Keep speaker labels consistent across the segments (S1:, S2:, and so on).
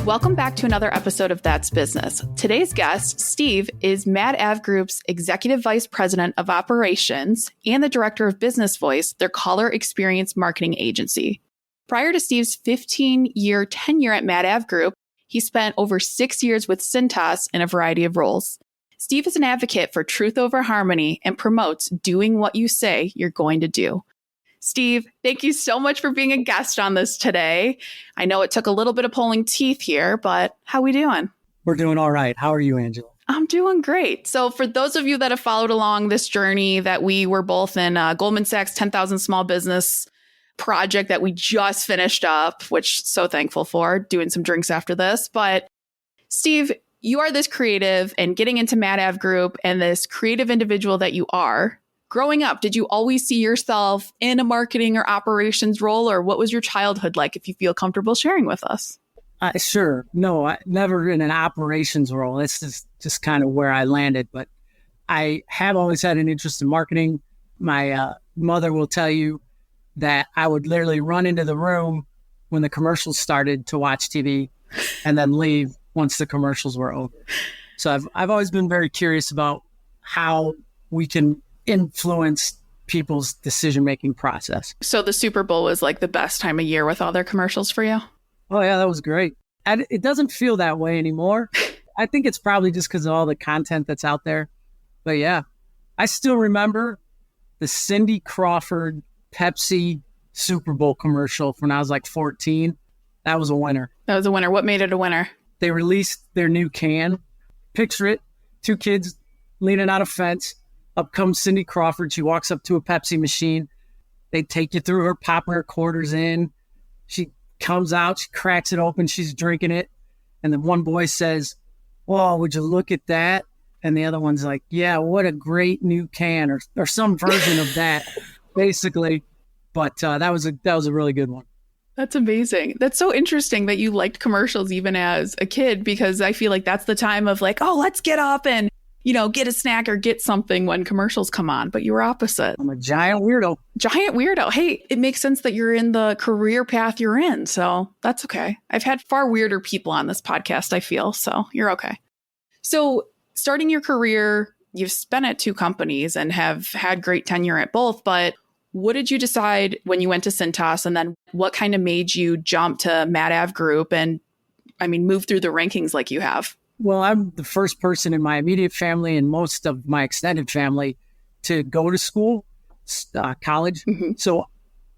S1: Welcome back to another episode of That's Business. Today's guest, Steve, is MadAveGroup's Executive Vice President of Operations and the Director of BusinessVoice, their Caller Experience marketing agency. Prior to Steve's 15-year tenure at MadAveGroup, he spent over 6 years with Cintas in a variety of roles. Steve is an advocate for truth over harmony and promotes doing what you say you're going to do. Steve, thank you so much for being a guest on this today. I know it took a little bit of pulling teeth here, but how we doing?
S2: We're doing all right. How are you, Angela?
S1: I'm doing great. So for those of you that have followed along this journey that we were both in Goldman Sachs 10,000 Small Business project that we just finished up, which so thankful for, doing some drinks after this. But Steve, you are this creative and getting into MadAveGroup and this creative individual that you are. Growing up, did you always see yourself in a marketing or operations role, or what was your childhood like, if you feel comfortable sharing with us?
S2: Sure. No, I never in an operations role. It's just kind of where I landed. But I have always had an interest in marketing. My mother will tell you that I would literally run into the room when the commercials started to watch TV and then leave once the commercials were over. So I've always been very curious about how we can influence people's decision-making process.
S1: So the Super Bowl was like the best time of year with all their commercials for you?
S2: Oh, yeah, that was great. And it doesn't feel that way anymore. I think it's probably just because of all the content that's out there. But yeah, I still remember the Cindy Crawford Pepsi Super Bowl commercial from when I was like 14. That was a winner.
S1: That was a winner. What made it a winner?
S2: They released their new can. Picture it, two kids leaning on a fence. Up comes Cindy Crawford. She walks up to a Pepsi machine. They take you through her, pop her quarters in. She comes out, she cracks it open, she's drinking it. And then one boy says, "Whoa, would you look at that?" And the other one's like, "Yeah, what a great new can," or some version of that, basically. But that was a really good one.
S1: That's amazing. That's so interesting that you liked commercials even as a kid, because I feel like that's the time of like, oh, let's get up and get a snack or get something when commercials come on. But you were opposite.
S2: I'm a giant weirdo.
S1: Giant weirdo. Hey, it makes sense that you're in the career path you're in. So that's okay. I've had far weirder people on this podcast, I feel. So you're okay. So starting your career, you've spent at two companies and have had great tenure at both. But what did you decide when you went to Cintas? And then what kind of made you jump to MadAveGroup and, move through the rankings like you have?
S2: Well, I'm the first person in my immediate family and most of my extended family to go to school, college. Mm-hmm. So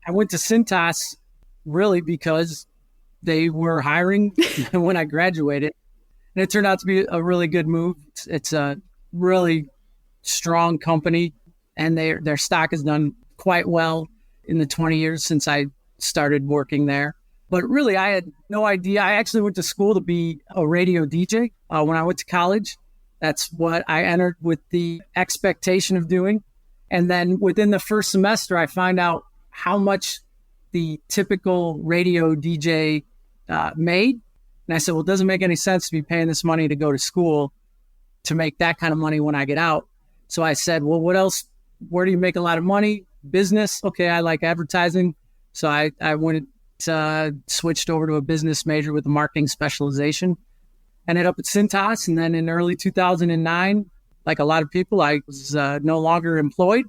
S2: I went to Cintas really because they were hiring when I graduated. And it turned out to be a really good move. It's a really strong company, and their stock has done quite well in the 20 years since I started working there. But really, I had no idea. I actually went to school to be a radio DJ when I went to college. That's what I entered with the expectation of doing. And then within the first semester, I found out how much the typical radio DJ made. And I said, well, it doesn't make any sense to be paying this money to go to school to make that kind of money when I get out. So I said, well, what else? Where do you make a lot of money? Business. Okay, I like advertising. So I went switched over to a business major with a marketing specialization. Ended up at Cintas, and then in early 2009, like a lot of people, I was no longer employed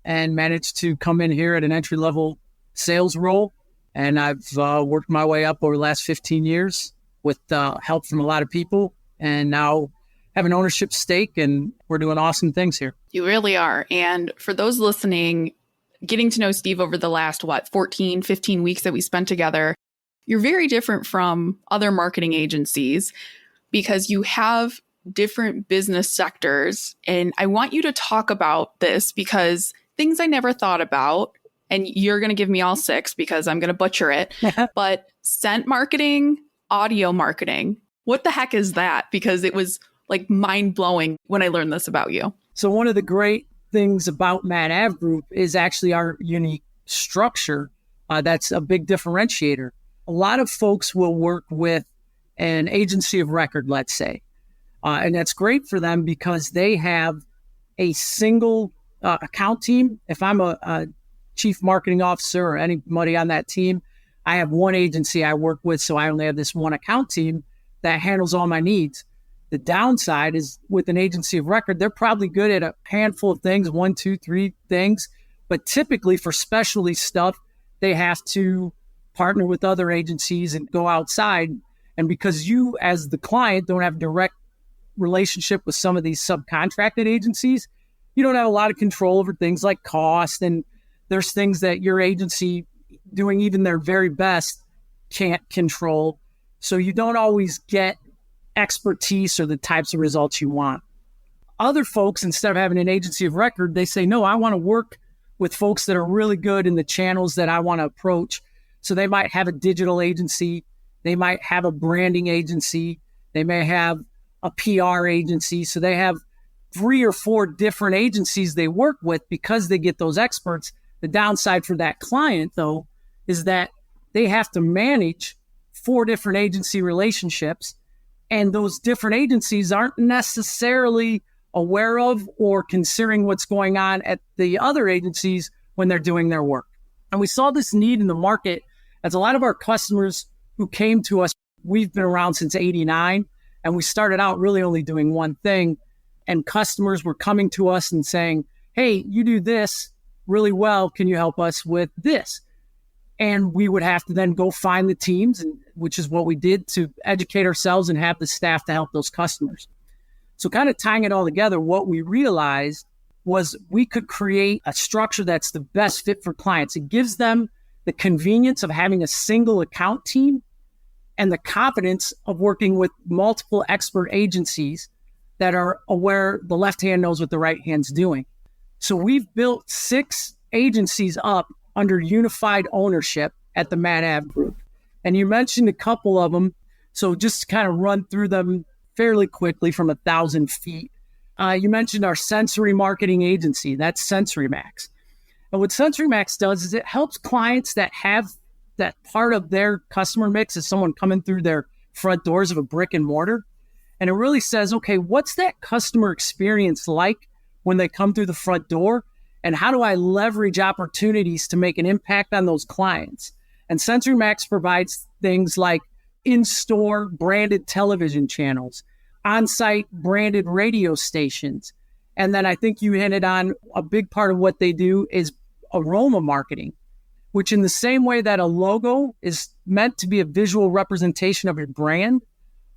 S2: and managed to come in here at an entry-level sales role. And I've worked my way up over the last 15 years with help from a lot of people, and now have an ownership stake, and we're doing awesome things here.
S1: You really are. And for those listening, getting to know Steve over the last, 14, 15 weeks that we spent together, you're very different from other marketing agencies because you have different business sectors. And I want you to talk about this because things I never thought about, and you're going to give me all 6 because I'm going to butcher it, but scent marketing, audio marketing, what the heck is that? Because it was like mind blowing when I learned this about you.
S2: So one of the great things about MadAveGroup is actually our unique structure. That's a big differentiator. A lot of folks will work with an agency of record, let's say. And that's great for them because they have a single account team. If I'm a chief marketing officer or anybody on that team, I have one agency I work with, so I only have this one account team that handles all my needs. The downside is with an agency of record, they're probably good at a handful of things, 1, 2, 3 things. But typically for specialty stuff, they have to partner with other agencies and go outside. And because you as the client don't have direct relationship with some of these subcontracted agencies, you don't have a lot of control over things like cost. And there's things that your agency doing even their very best can't control. So you don't always get expertise or the types of results you want. Other folks, instead of having an agency of record, they say, no, I want to work with folks that are really good in the channels that I want to approach. So they might have a digital agency. They might have a branding agency. They may have a PR agency. So they have 3 or 4 different agencies they work with because they get those experts. The downside for that client, though, is that they have to manage 4 different agency relationships. And those different agencies aren't necessarily aware of or considering what's going on at the other agencies when they're doing their work. And we saw this need in the market as a lot of our customers who came to us, we've been around since '89, and we started out really only doing one thing. And customers were coming to us and saying, hey, you do this really well. Can you help us with this? And we would have to then go find the teams, which is what we did to educate ourselves and have the staff to help those customers. So kind of tying it all together, what we realized was we could create a structure that's the best fit for clients. It gives them the convenience of having a single account team and the confidence of working with multiple expert agencies that are aware the left hand knows what the right hand's doing. So we've built 6 agencies up under unified ownership at the MadAveGroup. And you mentioned a couple of them. So just to kind of run through them fairly quickly from 1,000 feet. You mentioned our sensory marketing agency. That's SensoryMax. And what SensoryMax does is it helps clients that have that part of their customer mix is someone coming through their front doors of a brick and mortar. And it really says, okay, what's that customer experience like when they come through the front door? And how do I leverage opportunities to make an impact on those clients? And SensoryMax provides things like in-store branded television channels, on-site branded radio stations. And then I think you hinted on a big part of what they do is aroma marketing, which in the same way that a logo is meant to be a visual representation of your brand,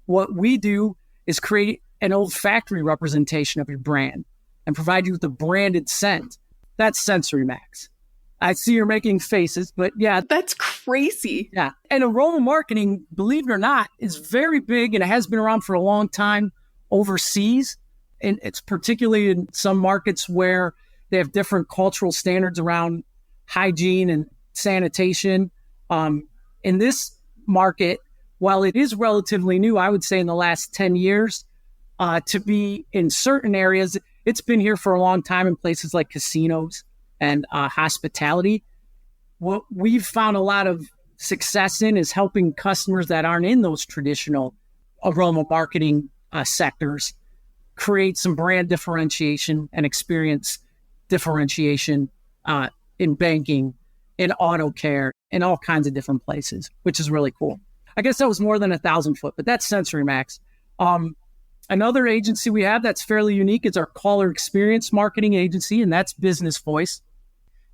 S2: what we do is create an olfactory representation of your brand and provide you with a branded scent. That's SensoryMax. I see you're making faces, but yeah.
S1: That's crazy.
S2: Yeah. And aroma marketing, believe it or not, is very big and it has been around for a long time overseas. And it's particularly in some markets where they have different cultural standards around hygiene and sanitation. In this market, while it is relatively new, I would say in the last 10 years, to be in certain areas, it's been here for a long time in places like casinos and hospitality. What we've found a lot of success in is helping customers that aren't in those traditional aroma marketing sectors create some brand differentiation and experience differentiation in banking, in auto care, in all kinds of different places, which is really cool. I guess that was more than 1,000 foot, but that's SensoryMax. Another agency we have that's fairly unique is our Caller Experience Marketing Agency, and that's BusinessVoice.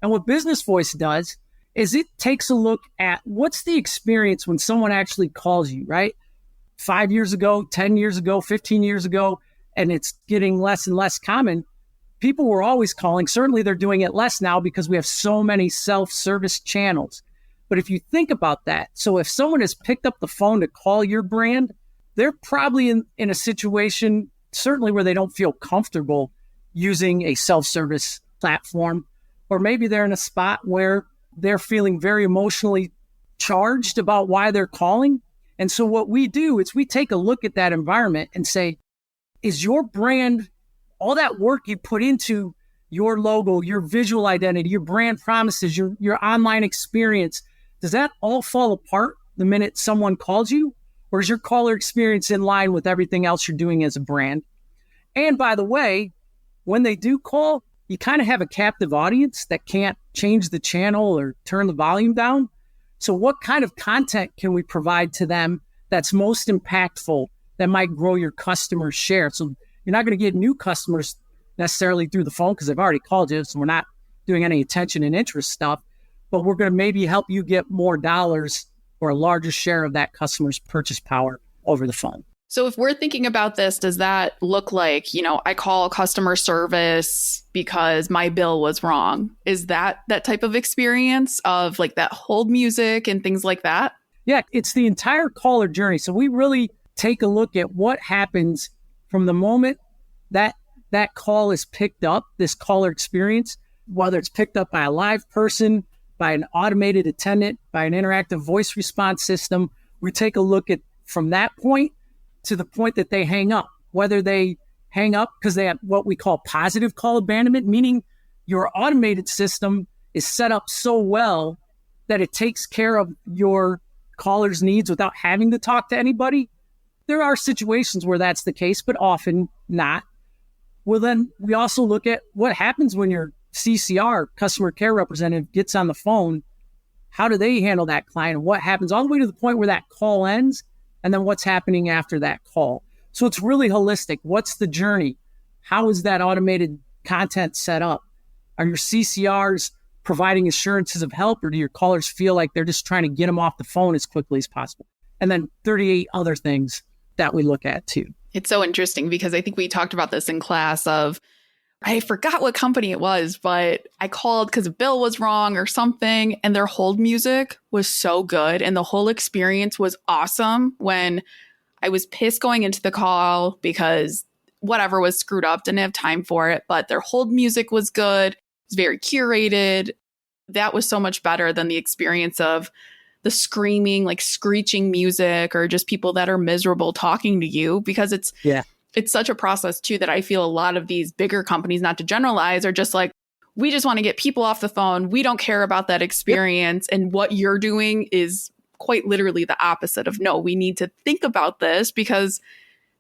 S2: And what BusinessVoice does is it takes a look at what's the experience when someone actually calls you, right? 5 years ago, 10 years ago, 15 years ago, and it's getting less and less common. People were always calling. Certainly they're doing it less now because we have so many self-service channels. But if you think about that, so if someone has picked up the phone to call your brand, they're probably in a situation, certainly where they don't feel comfortable using a self-service platform, or maybe they're in a spot where they're feeling very emotionally charged about why they're calling. And so what we do is we take a look at that environment and say, is your brand, all that work you put into your logo, your visual identity, your brand promises, your online experience, does that all fall apart the minute someone calls you? Or is your caller experience in line with everything else you're doing as a brand? And by the way, when they do call, you kind of have a captive audience that can't change the channel or turn the volume down. So what kind of content can we provide to them that's most impactful, that might grow your customer share? So you're not going to get new customers necessarily through the phone because they've already called you. So we're not doing any attention and interest stuff, but we're going to maybe help you get more dollars or a larger share of that customer's purchase power over the phone.
S1: So if we're thinking about this, does that look like, I call customer service because my bill was wrong? Is that type of experience of like that hold music and things like that?
S2: Yeah, it's the entire caller journey. So we really take a look at what happens from the moment that call is picked up, this caller experience, whether it's picked up by a live person, by an automated attendant, by an interactive voice response system. We take a look at from that point to the point that they hang up, whether they hang up because they have what we call positive call abandonment, meaning your automated system is set up so well that it takes care of your caller's needs without having to talk to anybody. There are situations where that's the case, but often not. Well, then we also look at what happens when your CCR, customer care representative, gets on the phone. How do they handle that client? And what happens all the way to the point where that call ends? And then what's happening after that call? So it's really holistic. What's the journey? How is that automated content set up? Are your CCRs providing assurances of help, or do your callers feel like they're just trying to get them off the phone as quickly as possible? And then 38 other things that we look at too.
S1: It's so interesting because I think we talked about this in class of, I forgot what company it was, but I called because a bill was wrong or something, and their hold music was so good. And the whole experience was awesome when I was pissed going into the call because whatever was screwed up, didn't have time for it, but their hold music was good. It was very curated. That was so much better than the experience of the screaming, like screeching music or just people that are miserable talking to you, because it's such a process too that I feel a lot of these bigger companies, not to generalize, are just like, we just want to get people off the phone. We don't care about that experience. Yep. And what you're doing is quite literally the opposite of, no, we need to think about this because,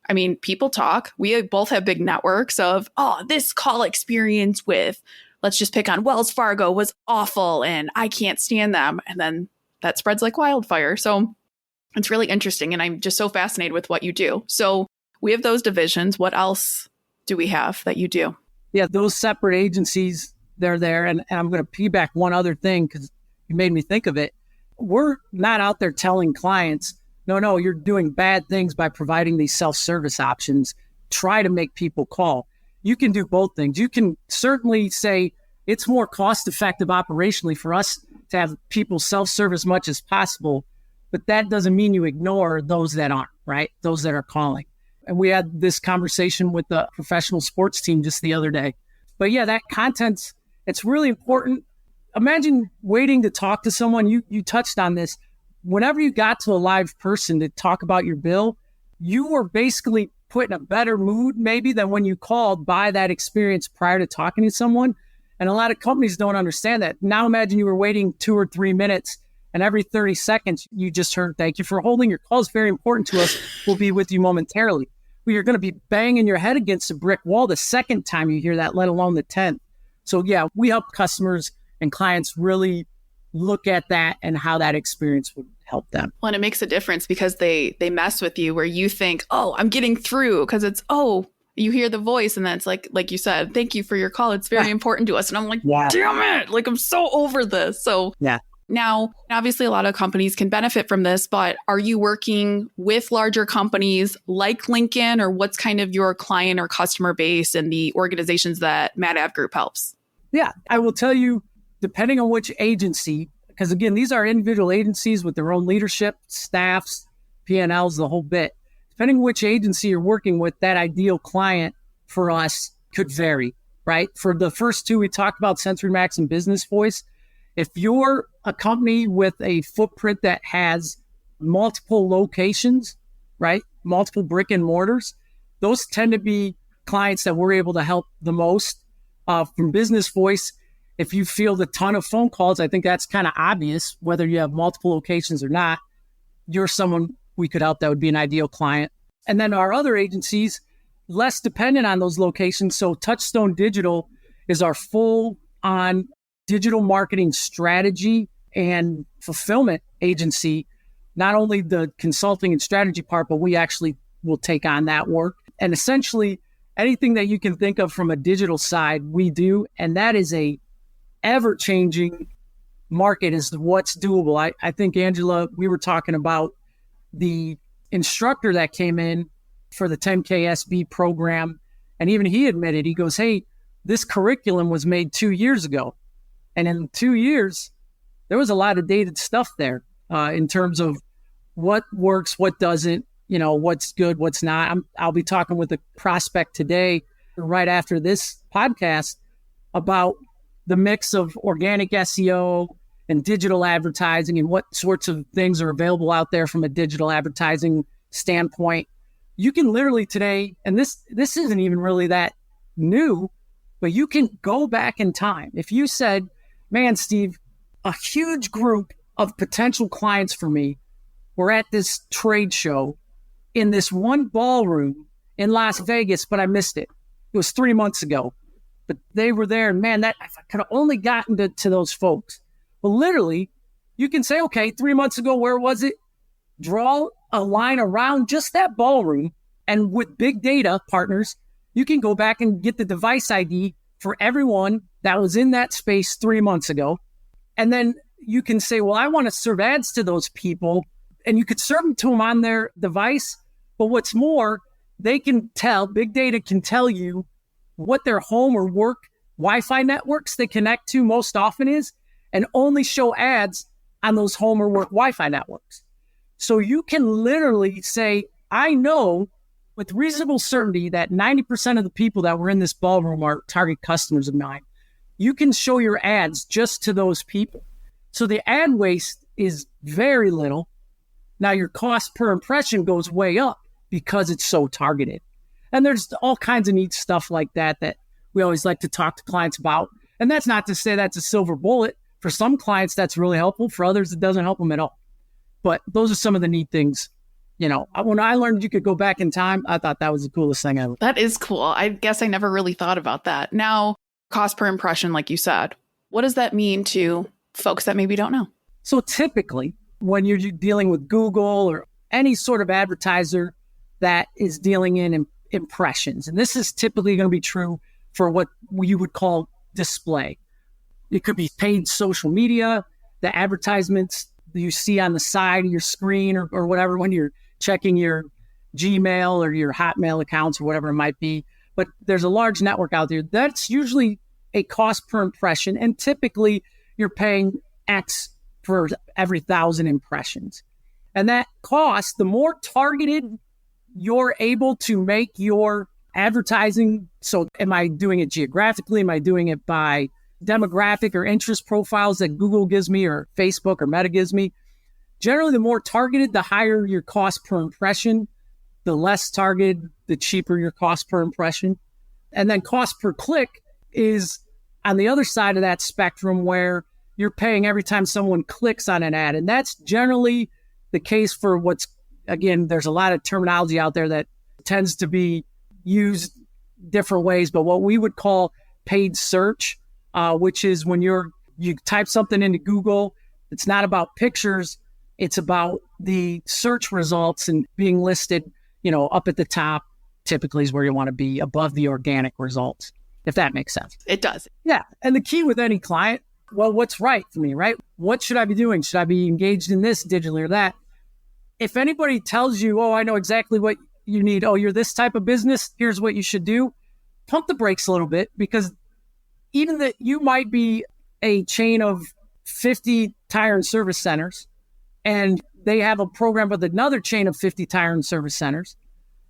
S1: I mean, people talk. We both have big networks of, this call experience with, let's just pick on Wells Fargo, was awful and I can't stand them. And then that spreads like wildfire. So it's really interesting. And I'm just so fascinated with what you do. So we have those divisions. What else do we have that you do?
S2: Yeah, those separate agencies, they're there. And I'm going to piggyback one other thing because you made me think of it. We're not out there telling clients, no, you're doing bad things by providing these self-service options. Try to make people call. You can do both things. You can certainly say it's more cost-effective operationally for us to have people self-serve as much as possible, but that doesn't mean you ignore those that aren't, right? Those that are calling. And we had this conversation with the professional sports team just the other day. But yeah, that content, it's really important. Imagine waiting to talk to someone. You touched on this. Whenever you got to a live person to talk about your bill, you were basically put in a better mood maybe than when you called by that experience prior to talking to someone. And a lot of companies don't understand that. Now imagine you were waiting 2 or 3 minutes and every 30 seconds you just heard, thank you for holding. Your call is very important to us. We'll be with you momentarily. Well, you're going to be banging your head against a brick wall the second time you hear that, let alone the 10th. So yeah, we help customers and clients really look at that and how that experience would help them.
S1: Well, and it makes a difference because they mess with you where you think, I'm getting through, because it's, you hear the voice and then it's like you said, thank you for your call. It's very important to us. And I'm like, damn it. Like, I'm so over this. So now, obviously, a lot of companies can benefit from this, but are you working with larger companies like Lincoln, or what's kind of your client or customer base and the organizations that MadAveGroup helps?
S2: Yeah, I will tell you, depending on which agency, because again, these are individual agencies with their own leadership, staffs, P&Ls, the whole bit. Depending on which agency you're working with, that ideal client for us could vary, right? For the first two, we talked about SensoryMax and BusinessVoice. If you're a company with a footprint that has multiple locations, right? Multiple brick and mortars, those tend to be clients that we're able to help the most. From BusinessVoice, if you field a ton of phone calls, I think that's kind of obvious, whether you have multiple locations or not, you're someone we could help. That would be an ideal client. And then our other agencies, less dependent on those locations. So Touchstone Digital is our full on digital marketing strategy and fulfillment agency, not only the consulting and strategy part, but we actually will take on that work. And essentially anything that you can think of from a digital side, we do. And that is a ever-changing market is what's doable. I think, Angela, we were talking about the instructor that came in for the 10K SB program. And even he admitted, he goes, hey, this curriculum was made 2 years ago. And in 2 years, there was a lot of dated stuff there in terms of what works, what doesn't, what's good, what's not. I'll be talking with a prospect today, right after this podcast, about the mix of organic SEO and digital advertising and what sorts of things are available out there from a digital advertising standpoint. You can literally today, and this isn't even really that new, but you can go back in time. If you said, man, Steve, a huge group of potential clients for me were at this trade show in this one ballroom in Las Vegas, but I missed it. It was 3 months ago, but they were there. And man, that I could have only gotten to those folks. Well, literally, you can say, okay, 3 months ago, where was it? Draw a line around just that ballroom. And with big data partners, you can go back and get the device ID for everyone that was in that space 3 months ago. And then you can say, well, I want to serve ads to those people. And you could serve them to them on their device. But what's more, they can tell, big data can tell you what their home or work Wi-Fi networks they connect to most often is, and only show ads on those home or work Wi-Fi networks. So you can literally say, I know with reasonable certainty that 90% of the people that were in this ballroom are target customers of mine. You can show your ads just to those people. So the ad waste is very little. Now your cost per impression goes way up because it's so targeted. And there's all kinds of neat stuff like that we always like to talk to clients about. And that's not to say that's a silver bullet. For some clients, that's really helpful. For others, it doesn't help them at all. But those are some of the neat things. When I learned you could go back in time, I thought that was the coolest thing ever.
S1: That is cool. I guess I never really thought about that. Now, cost per impression, like you said, what does that mean to folks that maybe don't know?
S2: So typically, when you're dealing with Google or any sort of advertiser that is dealing in impressions, and this is typically going to be true for what you would call display. It could be paid social media, the advertisements you see on the side of your screen or whatever when you're checking your Gmail or your Hotmail accounts or whatever it might be. But there's a large network out there. That's usually a cost per impression. And typically you're paying X for every 1,000 impressions. And that cost, the more targeted you're able to make your advertising. So am I doing it geographically? Am I doing it by demographic or interest profiles that Google gives me or Facebook or Meta gives me? Generally, the more targeted, the higher your cost per impression. The less targeted, the cheaper your cost per impression. And then cost per click is on the other side of that spectrum where you're paying every time someone clicks on an ad. And that's generally the case for again, there's a lot of terminology out there that tends to be used different ways, but what we would call paid search, which is when you type something into Google, it's not about pictures, it's about the search results and being listed, up at the top typically is where you want to be, above the organic results, if that makes sense.
S1: It does.
S2: Yeah. And the key with any client, well, what's right for me, right? What should I be doing? Should I be engaged in this digitally or that? If anybody tells you, oh, I know exactly what you need. Oh, you're this type of business. Here's what you should do. Pump the brakes a little bit, because even that you might be a chain of 50 tire and service centers and they have a program with another chain of 50 tire and service centers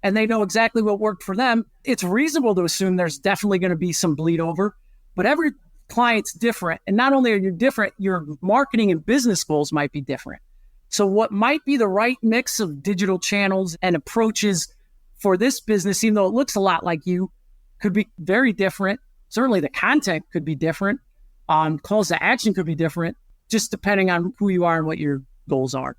S2: and they know exactly what worked for them. It's reasonable to assume there's definitely going to be some bleed over, but every client's different. And not only are you different, your marketing and business goals might be different. So what might be the right mix of digital channels and approaches for this business, even though it looks a lot like you, could be very different. Certainly the content could be different. Calls to action could be different, just depending on who you are and what your goals are.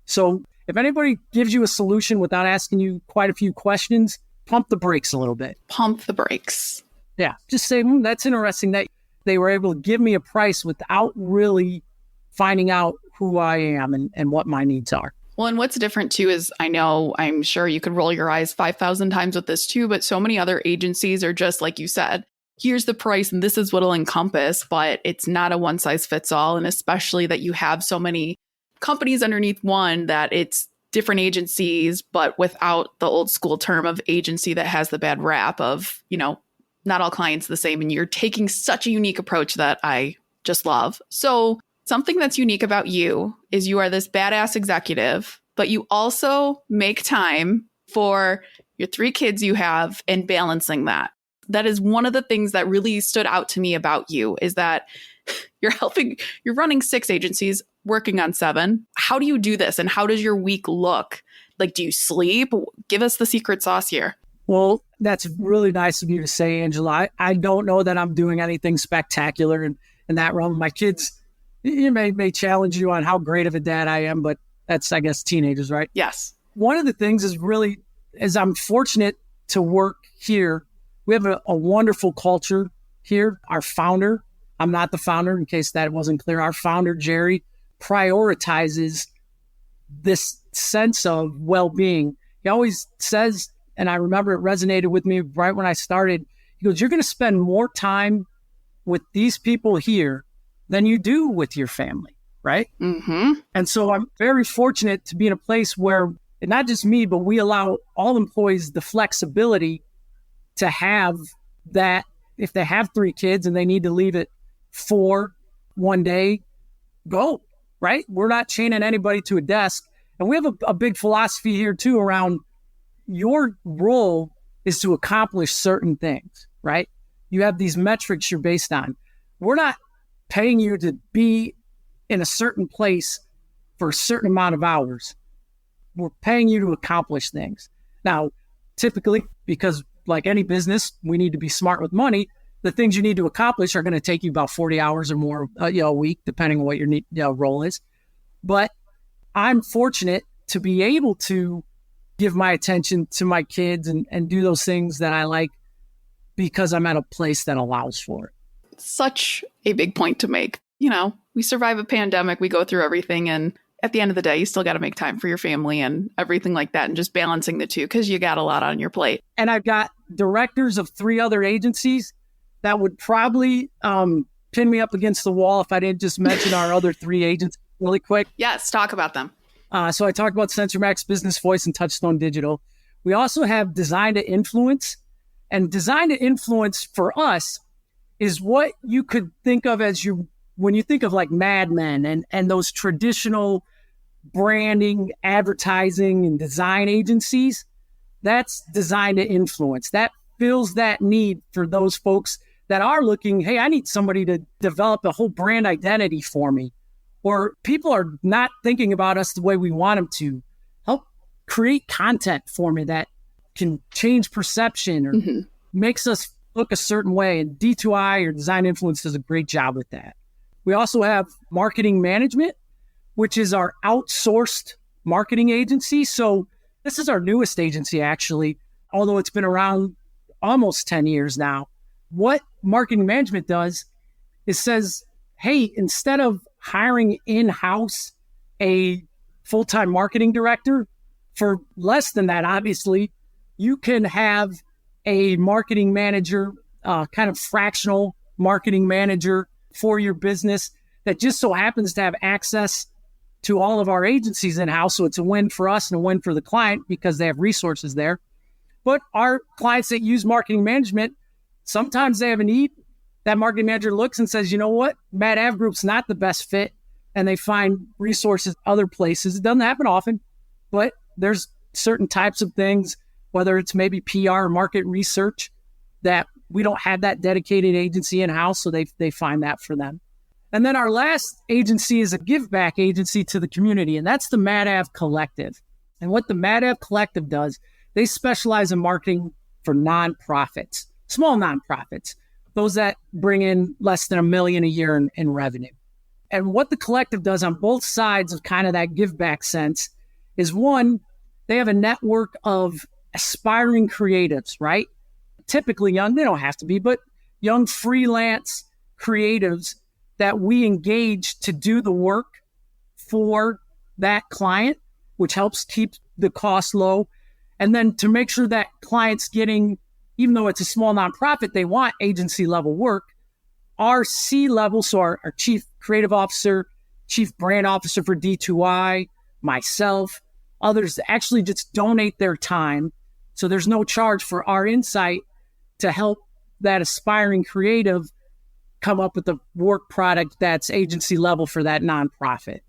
S2: So if anybody gives you a solution without asking you quite a few questions, pump the brakes a little bit.
S1: Pump the brakes.
S2: Yeah. Just say, that's interesting that they were able to give me a price without really finding out who I am and what my needs are.
S1: Well, and what's different too is I'm sure you could roll your eyes 5,000 times with this too, but so many other agencies are just like you said, here's the price and this is what it'll encompass, but it's not a one size fits all. And especially that you have so many companies underneath one that it's different agencies, but without the old school term of agency that has the bad rap of, not all clients the same. And you're taking such a unique approach that I just love. So something that's unique about you is you are this badass executive, but you also make time for your 3 kids you have and balancing that. That is one of the things that really stood out to me about you is that you're running 6 agencies, working on 7. How do you do this? And how does your week look? Like, do you sleep? Give us the secret sauce here.
S2: Well, that's really nice of you to say, Angela. I don't know that I'm doing anything spectacular in that realm. My kids, you may challenge you on how great of a dad I am, but that's, I guess, teenagers, right?
S1: Yes.
S2: One of the things is I'm fortunate to work here. We have a wonderful culture here. Our founder, I'm not the founder in case that wasn't clear. Our founder, Jerry, prioritizes this sense of well-being. He always says, and I remember it resonated with me right when I started, he goes, you're going to spend more time with these people here than you do with your family, right?
S1: Mm-hmm.
S2: And so I'm very fortunate to be in a place where, and not just me, but we allow all employees the flexibility to have that. If they have 3 kids and they need to leave at 4 one day, go, right? We're not chaining anybody to a desk. And we have a big philosophy here too around your role is to accomplish certain things, right? You have these metrics you're based on. We're not paying you to be in a certain place for a certain amount of hours. We're paying you to accomplish things. Now, typically, because like any business, we need to be smart with money. The things you need to accomplish are going to take you about 40 hours or more a week, depending on what your role is. But I'm fortunate to be able to give my attention to my kids and do those things that I like because I'm at a place that allows for it.
S1: Such a big point to make. We survive a pandemic, we go through everything, and at the end of the day, you still got to make time for your family and everything like that, and just balancing the two because you got a lot on your plate.
S2: And I've got directors of 3 other agencies that would probably pin me up against the wall if I didn't just mention our other 3 agents really quick.
S1: Yes, talk about them.
S2: So I talked about SensorMax, BusinessVoice, and Touchstone Digital. We also have Design to Influence. And Design to Influence for us is what you could think of as when you think of like Mad Men and those traditional branding, advertising, and design agencies. That's Design to Influence. That fills that need for those folks that are looking, hey, I need somebody to develop a whole brand identity for me. Or people are not thinking about us the way we want them to. Help create content for me that can change perception or makes us look a certain way. And D2I or Design Influence does a great job with that. We also have Marketing Management, which is our outsourced marketing agency. So this is our newest agency, actually, although it's been around almost 10 years now. What Marketing Management does is says, hey, instead of hiring in-house a full-time marketing director for less than that, obviously, you can have a marketing manager, kind of fractional marketing manager for your business that just so happens to have access to all of our agencies in-house. So it's a win for us and a win for the client because they have resources there. But our clients that use marketing management, sometimes they have a need. That marketing manager looks and says, you know what, MadAveGroup's not the best fit. And they find resources other places. It doesn't happen often, but there's certain types of things, whether it's maybe PR or market research, that we don't have that dedicated agency in-house. So they find that for them. And then our last agency is a give back agency to the community, and that's the MadAv Collective. And what the MadAv Collective does, they specialize in marketing for nonprofits, small nonprofits, those that bring in less than $1 million a year in revenue. And what the collective does on both sides of kind of that give back sense is, one, they have a network of aspiring creatives, right? Typically young, they don't have to be, but young freelance creatives that we engage to do the work for that client, which helps keep the cost low. And then to make sure that client's getting, even though it's a small nonprofit, they want agency level work. Our C-level, so our chief creative officer, chief brand officer for D2I, myself, others actually just donate their time. So there's no charge for our insight to help that aspiring creative come up with a work product that's agency level for that nonprofit.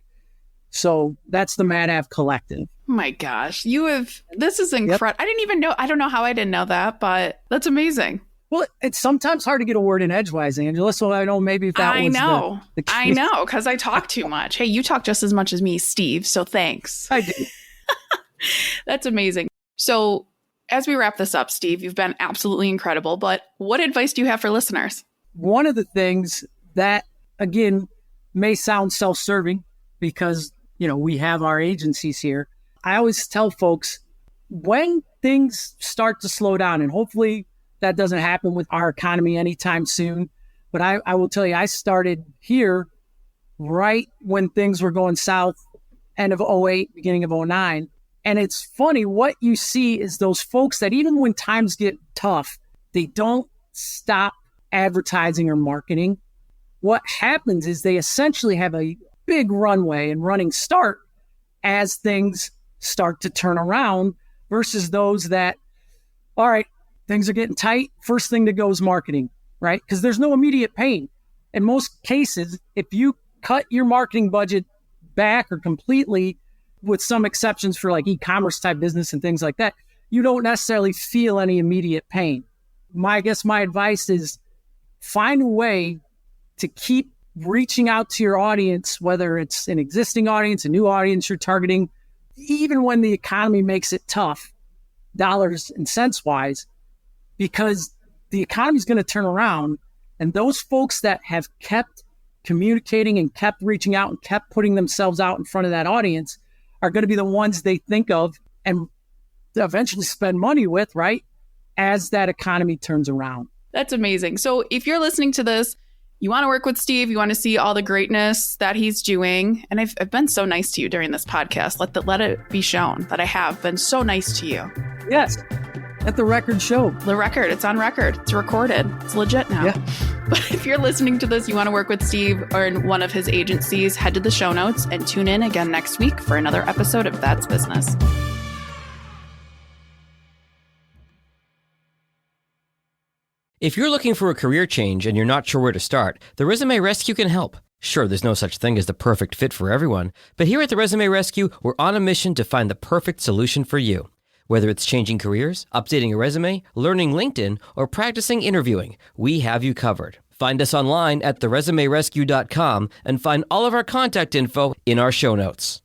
S2: So that's the MadAv Collective.
S1: Oh my gosh. This is incredible. Yep. I don't know how I didn't know that, but that's amazing.
S2: Well, it's sometimes hard to get a word in edgewise, Angela. So I know maybe if that was the case.
S1: I know, because I talk too much. Hey, you talk just as much as me, Steve. So thanks.
S2: I do.
S1: That's amazing. So as we wrap this up, Steve, you've been absolutely incredible. But what advice do you have for listeners?
S2: One of the things that, again, may sound self-serving because, we have our agencies here. I always tell folks when things start to slow down, and hopefully that doesn't happen with our economy anytime soon. But I will tell you, I started here right when things were going south, end of 2008, beginning of 2009. And it's funny, what you see is those folks that even when times get tough, they don't stop advertising or marketing. What happens is they essentially have a big runway and running start as things start to turn around versus those that, all right, things are getting tight. First thing to go is marketing, right? Because there's no immediate pain. In most cases, if you cut your marketing budget back or completely, with some exceptions for like e-commerce type business and things like that, you don't necessarily feel any immediate pain. My advice is find a way to keep reaching out to your audience, whether it's an existing audience, a new audience you're targeting, even when the economy makes it tough, dollars and cents wise, because the economy is going to turn around. And those folks that have kept communicating and kept reaching out and kept putting themselves out in front of that audience are going to be the ones they think of and eventually spend money with, right? As that economy turns around.
S1: That's amazing. So if you're listening to this, you want to work with Steve, you want to see all the greatness that he's doing. And I've been so nice to you during this podcast. Let it be shown that I have been so nice to you.
S2: Yes. Let the record show.
S1: The record. It's on record. It's recorded. It's legit now. Yeah. But if you're listening to this, you want to work with Steve or in one of his agencies, head to the show notes and tune in again next week for another episode of That's Business.
S3: If you're looking for a career change and you're not sure where to start, the Resume Rescue can help. Sure, there's no such thing as the perfect fit for everyone, but here at the Resume Rescue, we're on a mission to find the perfect solution for you. Whether it's changing careers, updating a resume, learning LinkedIn, or practicing interviewing, we have you covered. Find us online at theresumerescue.com and find all of our contact info in our show notes.